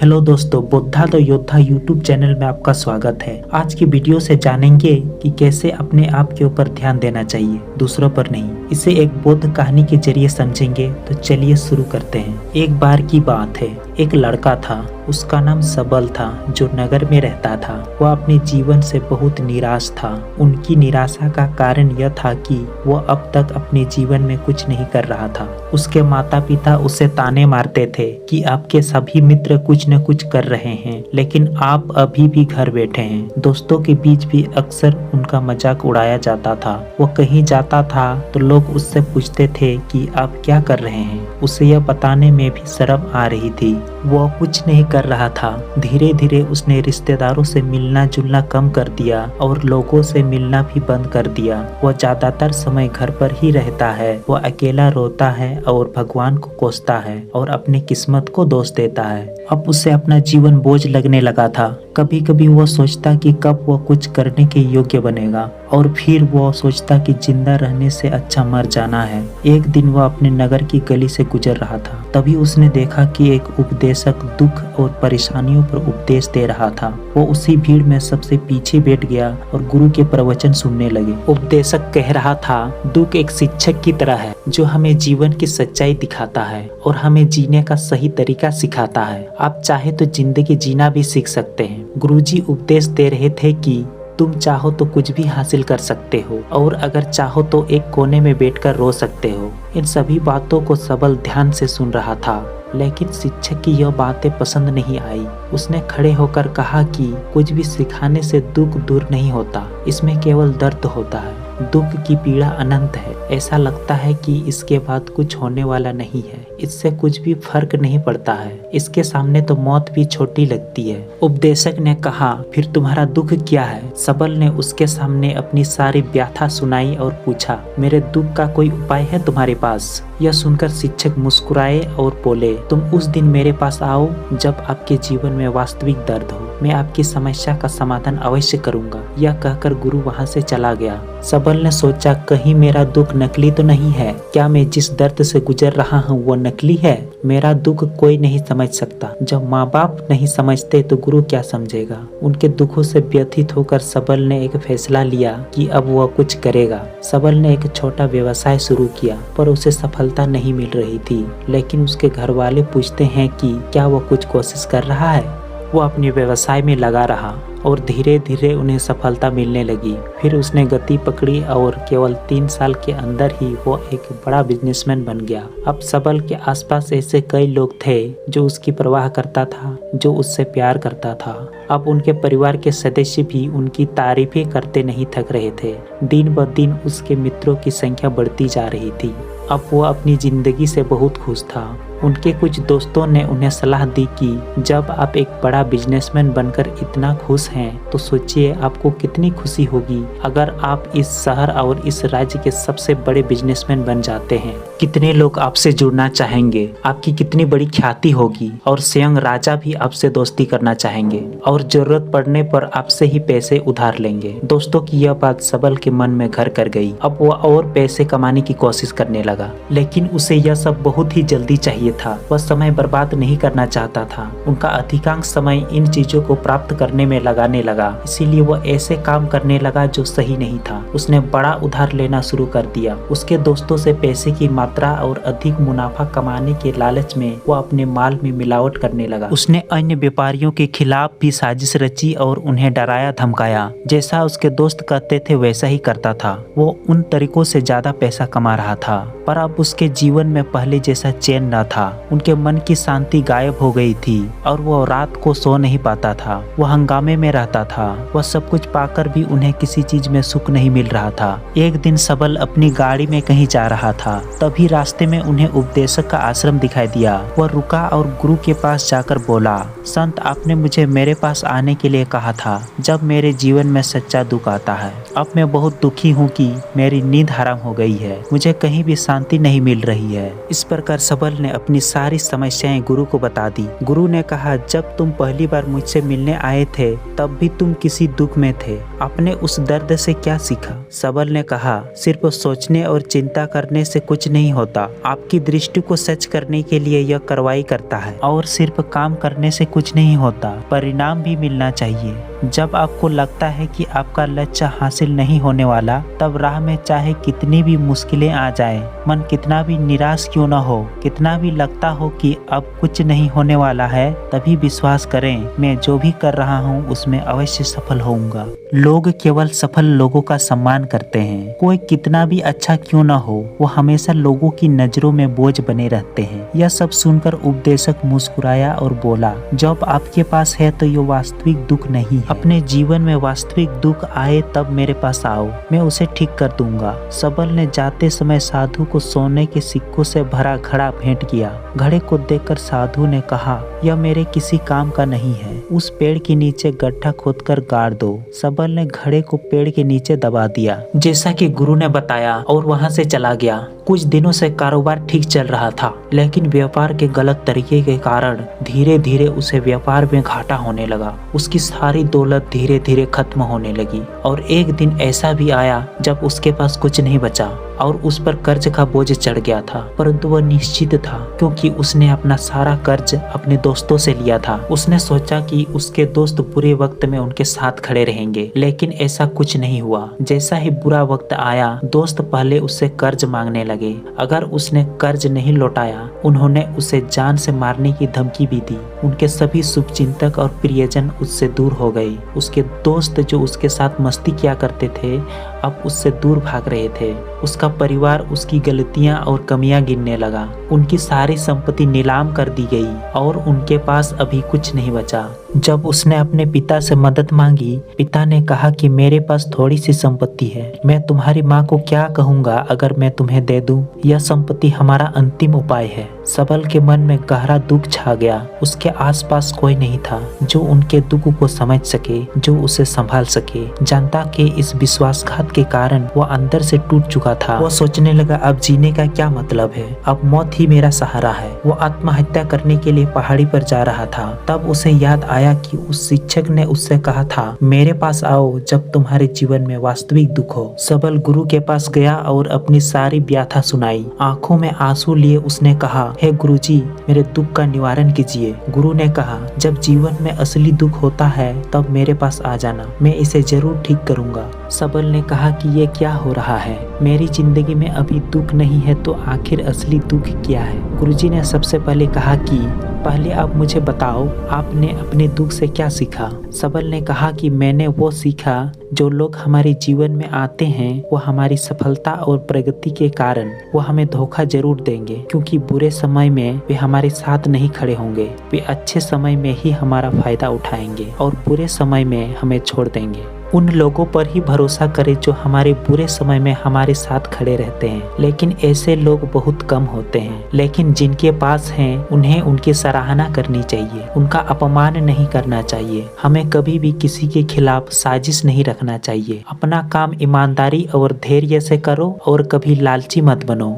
Hello दोस्तों, Buddha the योद्धा YouTube channel में आपका स्वागत है। आज की वीडियो से जानेंगे कि कैसे अपने आप के ऊपर ध्यान देना चाहिए, दूसरों पर नहीं। इसे एक बोध कहानी के जरिए समझेंगे। तो चलिए शुरू करते हैं। एक बार की बात है, एक लड़का था, उसका नाम सबल था, जो नगर में रहता था। वह अपने जीवन से बहुत निराश था। उनकी निराशा का कारण यह था कि वह अब तक अपने जीवन में कुछ नहीं कर रहा था। उसके माता पिता उसे ताने मारते थे कि आपके सभी मित्र कुछ न कुछ कर रहे हैं, लेकिन आप अभी भी घर बैठे हैं। दोस्तों के बीच भी अक्सर उनका मजाक उड़ाया जाता था। वो कहीं जाता था तो लोग उससे पूछते थे कि आप क्या कर रहे हैं। उसे यह बताने में भी शर्म आ रही थी। वो कुछ नहीं कर रहा था। धीरे धीरे उसने रिश्तेदारों से मिलना जुलना कम कर दिया और लोगों से मिलना भी बंद कर दिया। वह ज्यादातर समय घर पर ही रहता है। वह अकेला रोता है और भगवान को कोसता है और अपनी किस्मत को दोष देता है। अब उसे अपना जीवन बोझ लगने लगा था। कभी कभी वह सोचता कि कब वह कुछ करने के योग्य बनेगा, और फिर वह सोचता कि जिंदा रहने से अच्छा मर जाना है। एक दिन वह अपने नगर की गली से गुजर रहा था। तभी उसने देखा कि एक उपदेशक दुख और परेशानियों पर उपदेश दे रहा था। वो उसी भीड़ में सबसे पीछे बैठ गया और गुरु के प्रवचन सुनने लगे। उपदेशक कह रहा था, दुख एक शिक्षक की तरह है जो हमें जीवन की सच्चाई दिखाता है और हमें जीने का सही तरीका सिखाता है। आप चाहे तो जिंदगी जीना भी सीख सकते हैं। गुरुजी उपदेश दे रहे थे कि तुम चाहो तो कुछ भी हासिल कर सकते हो, और अगर चाहो तो एक कोने में बैठकर रो सकते हो। इन सभी बातों को सबल ध्यान से सुन रहा था, लेकिन शिक्षक की यह बातें पसंद नहीं आई। उसने खड़े होकर कहा कि कुछ भी सिखाने से दुख दूर नहीं होता, इसमें केवल दर्द होता है। दुख की पीड़ा अनंत है। ऐसा लगता है कि इसके बाद कुछ होने वाला नहीं है। इससे कुछ भी फर्क नहीं पड़ता है। इसके सामने तो मौत भी छोटी लगती है। उपदेशक ने कहा, फिर तुम्हारा दुख क्या है? सबल ने उसके सामने अपनी सारी व्यथा सुनाई और पूछा, मेरे दुख का कोई उपाय है तुम्हारे पास? यह सुनकर शिक्षक मुस्कुराए और बोले, तुम उस दिन मेरे पास आओ जब आपके जीवन में वास्तविक दर्द हो। मैं आपकी समस्या का समाधान अवश्य करूंगा। यह कहकर गुरु वहां से चला गया। सबल ने सोचा, कहीं मेरा दुख नकली तो नहीं है? क्या मैं जिस दर्द से गुजर रहा हूँ वो नकली है? मेरा दुख कोई नहीं समझ सकता। जब माँ बाप नहीं समझते तो गुरु क्या समझेगा? उनके दुखों से व्यथित होकर सबल ने एक फैसला लिया कि अब वह कुछ करेगा। सबल ने एक छोटा व्यवसाय शुरू किया, पर उसे सफलता नहीं मिल रही थी। लेकिन उसके घर वाले पूछते हैं कि क्या वह कुछ कोशिश कर रहा है? वो अपने व्यवसाय में लगा रहा और धीरे धीरे उन्हें सफलता मिलने लगी। फिर उसने गति पकड़ी और केवल 3 साल के अंदर ही वो एक बड़ा बिजनेसमैन बन गया। अब सबल के आसपास ऐसे कई लोग थे जो उसकी परवाह करता था, जो उससे प्यार करता था। अब उनके परिवार के सदस्य भी उनकी तारीफें करते नहीं थक रहे थे। दिन ब दिन उसके मित्रों की संख्या बढ़ती जा रही थी। अब वो अपनी जिंदगी से बहुत खुश था। उनके कुछ दोस्तों ने उन्हें सलाह दी कि जब आप एक बड़ा बिजनेसमैन बनकर इतना खुश हैं, तो सोचिए आपको कितनी खुशी होगी अगर आप इस शहर और इस राज्य के सबसे बड़े बिजनेसमैन बन जाते हैं। कितने लोग आपसे जुड़ना चाहेंगे, आपकी कितनी बड़ी ख्याति होगी, और स्वयं राजा भी आपसे दोस्ती करना चाहेंगे और जरूरत पड़ने पर आपसे ही पैसे उधार लेंगे। दोस्तों की यह बात सबल के मन में घर कर गई। अब वह और पैसे कमाने की कोशिश करने लगा, लेकिन उसे यह सब बहुत ही जल्दी चाहिए था। वह समय बर्बाद नहीं करना चाहता था। उनका अधिकांश समय इन चीजों को प्राप्त करने में लगाने लगा। इसीलिए वह ऐसे काम करने लगा जो सही नहीं था। उसने बड़ा उधार लेना शुरू कर दिया। उसके दोस्तों से पैसे की मात्रा और अधिक मुनाफा कमाने के लालच में वह अपने माल में मिलावट करने लगा। उसने अन्य व्यापारियों के खिलाफ भी साजिश रची और उन्हें डराया धमकाया। जैसा उसके दोस्त कहते थे वैसा ही करता था। वो उन तरीकों से ज्यादा पैसा कमा रहा था, पर अब उसके जीवन में पहले जैसा चैन न था। उनके मन की शांति गायब हो गई थी और वो रात को सो नहीं पाता था। वह हंगामे में रहता था। वह सब कुछ पाकर भी उन्हें किसी चीज में सुख नहीं मिल रहा था। एक दिन सबल अपनी गाड़ी में कहीं जा रहा था। तभी रास्ते में उन्हें उपदेशक का आश्रम दिखाई दिया। वह रुका और गुरु के पास जाकर बोला, संत, आपने मुझे मेरे पास आने के लिए कहा था जब मेरे जीवन में सच्चा दुख आता है। अब मैं बहुत दुखी हूँ कि मेरी नींद हराम हो गई है। मुझे कहीं भी शांति नहीं मिल रही है। इस प्रकार सबल ने अपनी अपनी सारी समस्याएं गुरु को बता दी। गुरु ने कहा, जब तुम पहली बार मुझसे मिलने आए थे तब भी तुम किसी दुख में थे। आपने उस दर्द से क्या सीखा? सबल ने कहा, सिर्फ सोचने और चिंता करने से कुछ नहीं होता। आपकी दृष्टि को सच करने के लिए यह कार्रवाई करता है। और सिर्फ काम करने से कुछ नहीं होता, परिणाम भी मिलना चाहिए। जब आपको लगता है कि आपका लक्ष्य हासिल नहीं होने वाला, तब राह में चाहे कितनी भी मुश्किलें आ जाएं, मन कितना भी निराश क्यों न हो, कितना भी लगता हो कि अब कुछ नहीं होने वाला है, तभी विश्वास करें, मैं जो भी कर रहा हूँ उसमें अवश्य सफल होऊंगा। लोग केवल सफल लोगों का सम्मान करते हैं। कोई कितना भी अच्छा क्यों न हो, वो हमेशा लोगों की नजरों में बोझ बने रहते हैं। यह सब सुनकर उपदेशक मुस्कुराया और बोला, जब आपके पास है तो ये वास्तविक दुख नहीं है। अपने जीवन में वास्तविक दुख आए तब मेरे पास आओ, मैं उसे ठीक कर दूंगा। सबल ने जाते समय साधु को सोने के सिक्कों से भरा घड़ा भेंट किया। घड़े को देखकर साधु ने कहा, यह मेरे किसी काम का नहीं है, उस पेड़ के नीचे गड्ढा खोदकर गाड़ दो। सबल ने घड़े को पेड़ के नीचे दबा दिया, जैसा कि गुरु ने बताया, और वहां से चला गया। कुछ दिनों से कारोबार ठीक चल रहा था, लेकिन व्यापार के गलत तरीके के कारण धीरे धीरे उसे व्यापार में घाटा होने लगा। उसकी सारी दौलत धीरे धीरे खत्म होने लगी और एक दिन ऐसा भी आया जब उसके पास कुछ नहीं बचा और उस पर कर्ज का बोझ चढ़ गया था। परंतु वह निश्चित था, क्योंकि उसने अपना सारा कर्ज अपने दोस्तों से लिया था। उसने सोचा कि उसके दोस्त बुरे वक्त में उनके साथ खड़े रहेंगे, लेकिन ऐसा कुछ नहीं हुआ। जैसा ही बुरा वक्त आया, दोस्त पहले उससे कर्ज मांगने लगे। अगर उसने कर्ज नहीं लौटाया, उन्होंने उसे जान से मारने की धमकी भी दी। उनके सभी शुभचिंतक और प्रियजन उससे दूर हो गए। उसके दोस्त जो उसके साथ मस्ती किया करते थे, अब उससे दूर भाग रहे थे। उसका परिवार उसकी गलतियां और कमियां गिनने लगा। उनकी सारी संपत्ति नीलाम कर दी गई और उनके पास अभी कुछ नहीं बचा। जब उसने अपने पिता से मदद मांगी, पिता ने कहा कि मेरे पास थोड़ी सी संपत्ति है, मैं तुम्हारी माँ को क्या कहूँगा अगर मैं तुम्हें दे दूं? यह संपत्ति हमारा अंतिम उपाय है। सबल के मन में गहरा दुख छा गया। उसके आसपास कोई नहीं था जो उनके दुख को समझ सके, जो उसे संभाल सके। जनता के इस विश्वासघात के कारण वो अंदर से टूट चुका था। वो सोचने लगा, अब जीने का क्या मतलब है, अब मौत ही मेरा सहारा है। वो आत्महत्या करने के लिए पहाड़ी पर जा रहा था। तब उसे याद आया कि उस शिक्षक ने उससे कहा था, मेरे पास आओ जब तुम्हारे जीवन में वास्तविक दुख हो। सबल गुरु के पास गया और अपनी सारी व्यथा सुनाई। आंखों में आंसू लिए उसने कहा, हे गुरुजी, मेरे दुख का निवारण कीजिए। गुरु ने कहा, जब जीवन में असली दुख होता है तब मेरे पास आ जाना, मैं इसे जरूर ठीक करूंगा। सबल ने कहा कि ये क्या हो रहा है, मेरी जिंदगी में अभी दुख नहीं है तो आखिर असली दुख क्या है? गुरुजी ने सबसे पहले कहा कि पहले आप मुझे बताओ, आपने अपने दुख से क्या सीखा? सबल ने कहा कि मैंने वो सीखा, जो लोग हमारे जीवन में आते हैं वो हमारी सफलता और प्रगति के कारण वो हमें धोखा जरूर देंगे, क्योंकि बुरे समय में वे हमारे साथ नहीं खड़े होंगे। वे अच्छे समय में ही हमारा फायदा उठाएंगे और बुरे समय में हमें छोड़ देंगे। उन लोगों पर ही भरोसा करें जो हमारे बुरे समय में हमारे साथ खड़े रहते हैं, लेकिन ऐसे लोग बहुत कम होते हैं। लेकिन जिनके पास हैं उन्हें उनकी सराहना करनी चाहिए, उनका अपमान नहीं करना चाहिए। हमें कभी भी किसी के खिलाफ साजिश नहीं रखना चाहिए। अपना काम ईमानदारी और धैर्य से करो और कभी लालची मत बनो।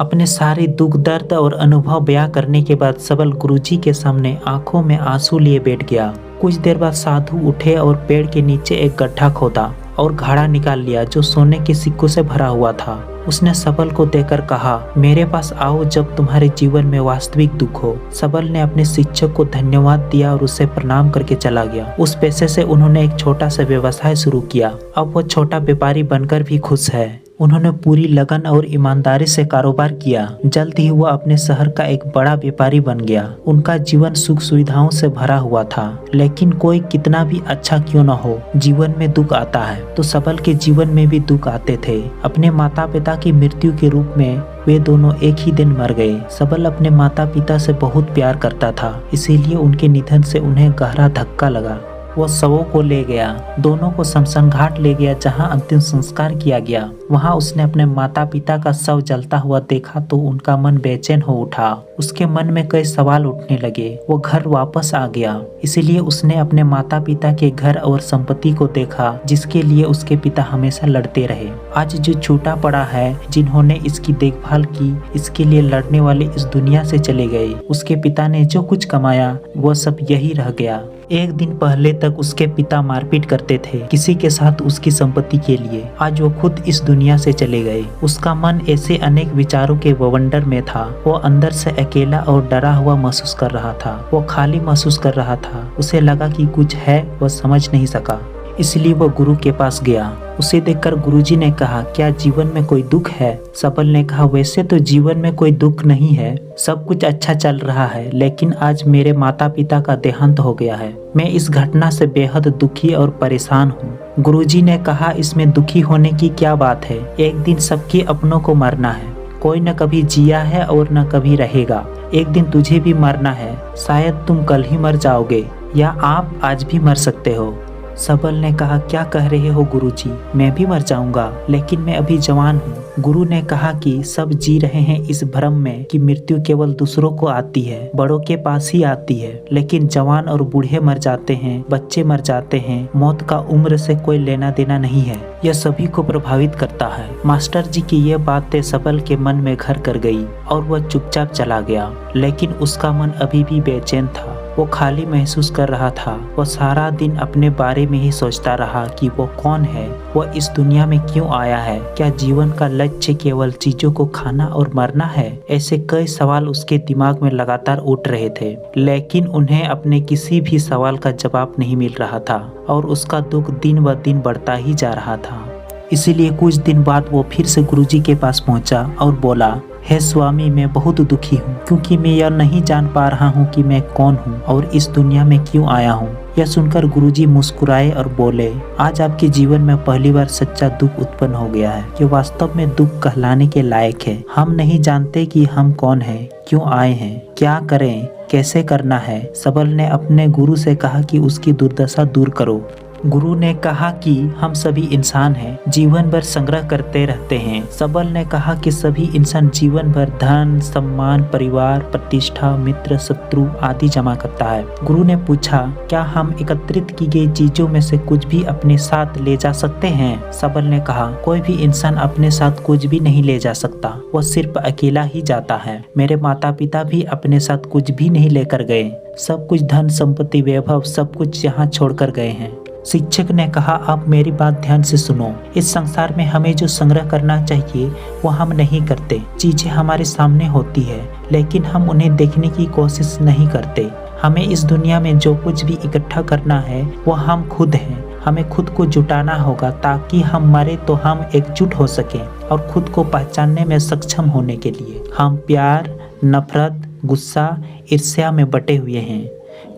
अपने सारे दुख दर्द और अनुभव बयां करने के बाद सबल गुरुजी के सामने आंखों में आंसू लिए बैठ गया। कुछ देर बाद साधु उठे और पेड़ के नीचे एक गड्ढा खोदा और घड़ा निकाल लिया जो सोने के सिक्कों से भरा हुआ था। उसने सबल को देकर कहा, मेरे पास आओ जब तुम्हारे जीवन में वास्तविक दुख हो। सबल ने अपने शिक्षक को धन्यवाद दिया और उसे प्रणाम करके चला गया। उस पैसे से उन्होंने एक छोटा सा व्यवसाय शुरू किया। अब वो छोटा व्यापारी बनकर भी खुश है। उन्होंने पूरी लगन और ईमानदारी से कारोबार किया। जल्द ही वह अपने शहर का एक बड़ा व्यापारी बन गया। उनका जीवन सुख सुविधाओं से भरा हुआ था, लेकिन कोई कितना भी अच्छा क्यों न हो, जीवन में दुख आता है। तो सबल के जीवन में भी दुख आते थे। अपने माता पिता की मृत्यु के रूप में वे दोनों एक ही दिन मर गए। सबल अपने माता पिता से बहुत प्यार करता था, इसीलिए उनके निधन से उन्हें गहरा धक्का लगा। वो शवों को ले गया, दोनों को शमशान घाट ले गया जहां अंतिम संस्कार किया गया। वहां उसने अपने माता पिता का शव जलता हुआ देखा तो उनका मन बेचैन हो उठा। उसके मन में कई सवाल उठने लगे। वो घर वापस आ गया, इसीलिए उसने अपने माता पिता के घर और संपत्ति को देखा जिसके लिए उसके पिता हमेशा लड़ते रहे। आज जो छूटा पड़ा है, जिन्होंने इसकी देखभाल की, इसके लिए लड़ने वाले इस दुनिया से चले गए। उसके पिता ने जो कुछ कमाया वो सब यही रह गया। एक दिन पहले तक उसके पिता मारपीट करते थे किसी के साथ उसकी संपत्ति के लिए। आज वो खुद इस दुनिया से चले गए। उसका मन ऐसे अनेक विचारों के बवंडर में था। वो अंदर से अकेला और डरा हुआ महसूस कर रहा था। वो खाली महसूस कर रहा था। उसे लगा कि कुछ है, वो समझ नहीं सका। इसलिए वो गुरु के पास गया। उसे देखकर गुरुजी ने कहा, क्या जीवन में कोई दुख है? सबल ने कहा, वैसे तो जीवन में कोई दुख नहीं है, सब कुछ अच्छा चल रहा है, लेकिन आज मेरे माता पिता का देहांत हो गया है। मैं इस घटना से बेहद दुखी और परेशान हूँ। गुरुजी ने कहा, इसमें दुखी होने की क्या बात है? एक दिन सबके अपनों को मरना है। कोई न कभी जिया है और न कभी रहेगा। एक दिन तुझे भी मरना है। शायद तुम कल ही मर जाओगे या आप आज भी मर सकते हो। सबल ने कहा, क्या कह रहे हो गुरुजी? मैं भी मर जाऊंगा, लेकिन मैं अभी जवान हूँ। गुरु ने कहा कि सब जी रहे हैं इस भ्रम में कि मृत्यु केवल दूसरों को आती है, बड़ों के पास ही आती है, लेकिन जवान और बूढ़े मर जाते हैं, बच्चे मर जाते हैं। मौत का उम्र से कोई लेना देना नहीं है, यह सभी को प्रभावित करता है। मास्टर जी की यह बातें सबल के मन में घर कर गई और वह चुपचाप चला गया, लेकिन उसका मन अभी भी बेचैन था। वो खाली महसूस कर रहा था। वो सारा दिन अपने बारे में ही सोचता रहा कि वो कौन है, वो इस दुनिया में क्यों आया है, क्या जीवन का लक्ष्य केवल चीजों को खाना और मरना है? ऐसे कई सवाल उसके दिमाग में लगातार उठ रहे थे, लेकिन उन्हें अपने किसी भी सवाल का जवाब नहीं मिल रहा था और उसका दुख दिन ब दिन बढ़ता ही जा रहा था। इसीलिए कुछ दिन बाद वो फिर से गुरुजी के पास पहुंचा और बोला, हे स्वामी, मैं बहुत दुखी हूँ क्योंकि मैं यह नहीं जान पा रहा हूँ कि मैं कौन हूँ और इस दुनिया में क्यों आया हूँ। यह सुनकर गुरुजी मुस्कुराए और बोले, आज आपके जीवन में पहली बार सच्चा दुख उत्पन्न हो गया है। ये वास्तव में दुख कहलाने के लायक है। हम नहीं जानते कि हम कौन हैं, क्यों आए हैं, क्या करें, कैसे करना है। सबल ने अपने गुरु से कहा कि उसकी दुर्दशा दूर करो। गुरु ने कहा कि हम सभी इंसान हैं, जीवन भर संग्रह करते रहते हैं। सबल ने कहा कि सभी इंसान जीवन भर धन, सम्मान, परिवार, प्रतिष्ठा, मित्र, शत्रु आदि जमा करता है। गुरु ने पूछा, क्या हम एकत्रित की गई चीजों में से कुछ भी अपने साथ ले जा सकते हैं? सबल ने कहा, कोई भी इंसान अपने साथ कुछ भी नहीं ले जा सकता, वह सिर्फ अकेला ही जाता है। मेरे माता पिता भी अपने साथ कुछ भी नहीं लेकर गए। सब कुछ, धन संपत्ति, वैभव, सब कुछ यहाँ छोड़कर गए हैं। शिक्षक ने कहा, आप मेरी बात ध्यान से सुनो। इस संसार में हमें जो संग्रह करना चाहिए वो हम नहीं करते। चीजें हमारे सामने होती है, लेकिन हम उन्हें देखने की कोशिश नहीं करते। हमें इस दुनिया में जो कुछ भी इकट्ठा करना है वो हम खुद हैं। हमें खुद को जुटाना होगा ताकि हम मरे तो हम एकजुट हो सकें और खुद को पहचानने में सक्षम होने के लिए। हम प्यार, नफरत, गुस्सा, ईर्ष्या में बटे हुए हैं।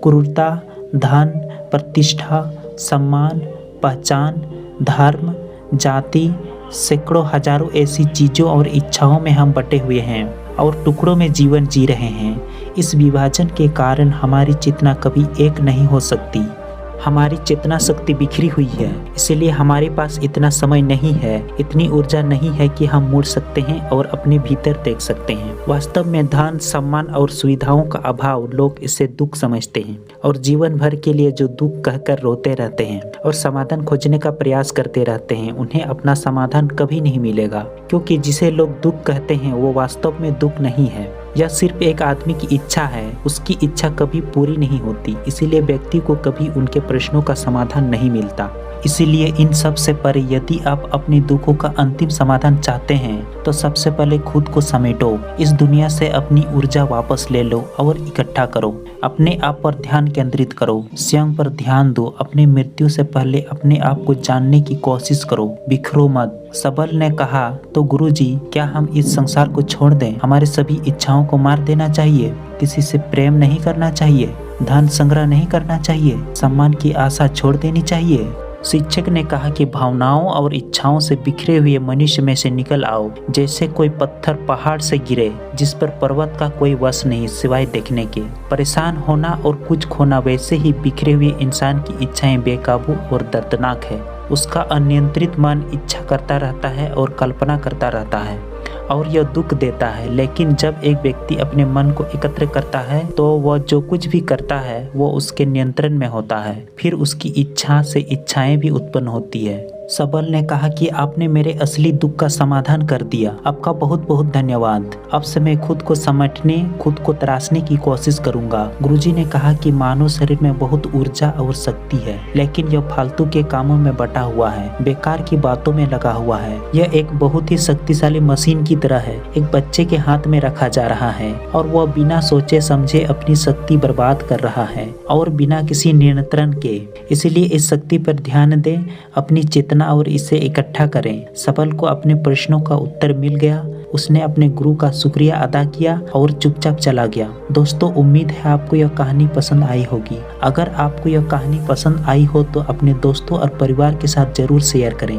क्रूरता, धन, प्रतिष्ठा, सम्मान, पहचान, धर्म, जाति, सैकड़ों हजारों ऐसी चीज़ों और इच्छाओं में हम बटे हुए हैं और टुकड़ों में जीवन जी रहे हैं। इस विभाजन के कारण हमारी चेतना कभी एक नहीं हो सकती। हमारी चेतना शक्ति बिखरी हुई है, इसलिए हमारे पास इतना समय नहीं है, इतनी ऊर्जा नहीं है कि हम मुड़ सकते हैं और अपने भीतर देख सकते हैं। वास्तव में धन, सम्मान और सुविधाओं का अभाव, लोग इसे दुख समझते हैं और जीवन भर के लिए जो दुख कहकर रोते रहते हैं और समाधान खोजने का प्रयास करते रहते हैं, उन्हें अपना समाधान कभी नहीं मिलेगा, क्योंकि जिसे लोग दुख कहते हैं वो वास्तव में दुख नहीं है। यह सिर्फ एक आदमी की इच्छा है, उसकी इच्छा कभी पूरी नहीं होती, इसीलिए व्यक्ति को कभी उनके प्रश्नों का समाधान नहीं मिलता। इसीलिए इन सब से परे यदि आप अपने दुखों का अंतिम समाधान चाहते हैं तो सबसे पहले खुद को समेटो। इस दुनिया से अपनी ऊर्जा वापस ले लो और इकट्ठा करो। अपने आप पर ध्यान केंद्रित करो, स्वयं पर ध्यान दो। अपनी मृत्यु से पहले अपने आप को जानने की कोशिश करो, बिखरो मत। सबल ने कहा, तो गुरुजी, क्या हम इस संसार को छोड़ दें? हमारे सभी इच्छाओं को मार देना चाहिए? किसी से प्रेम नहीं करना चाहिए? धन संग्रह नहीं करना चाहिए? सम्मान की आशा छोड़ देनी चाहिए? शिक्षक ने कहा कि भावनाओं और इच्छाओं से बिखरे हुए मनुष्य में से निकल आओ, जैसे कोई पत्थर पहाड़ से गिरे जिस पर पर्वत का कोई वश नहीं सिवाय देखने के। परेशान होना और कुछ खोना, वैसे ही बिखरे हुए इंसान की इच्छाएं बेकाबू और दर्दनाक है। उसका अनियंत्रित मन इच्छा करता रहता है और कल्पना करता रहता है और यह दुख देता है। लेकिन जब एक व्यक्ति अपने मन को एकत्र करता है तो वह जो कुछ भी करता है वो उसके नियंत्रण में होता है। फिर उसकी इच्छा से इच्छाएं भी उत्पन्न होती है। सबल ने कहा कि आपने मेरे असली दुख का समाधान कर दिया, आपका बहुत बहुत धन्यवाद। अब से मैं खुद को समेटने, खुद को तराशने की कोशिश करूंगा। गुरुजी ने कहा कि मानव शरीर में बहुत ऊर्जा और शक्ति है, लेकिन यह फालतू के कामों में बटा हुआ है, बेकार की बातों में लगा हुआ है। यह एक बहुत ही शक्तिशाली मशीन की तरह है, एक बच्चे के हाथ में रखा जा रहा है और वह बिना सोचे समझे अपनी शक्ति बर्बाद कर रहा है और बिना किसी नियंत्रण के। इसलिए इस शक्ति पर ध्यान दें, अपनी चेतना और इसे इकट्ठा करें। सबल को अपने प्रश्नों का उत्तर मिल गया। उसने अपने गुरु का शुक्रिया अदा किया और चुपचाप चला गया। दोस्तों, उम्मीद है आपको यह कहानी पसंद आई होगी। अगर आपको यह कहानी पसंद आई हो तो अपने दोस्तों और परिवार के साथ जरूर शेयर करें।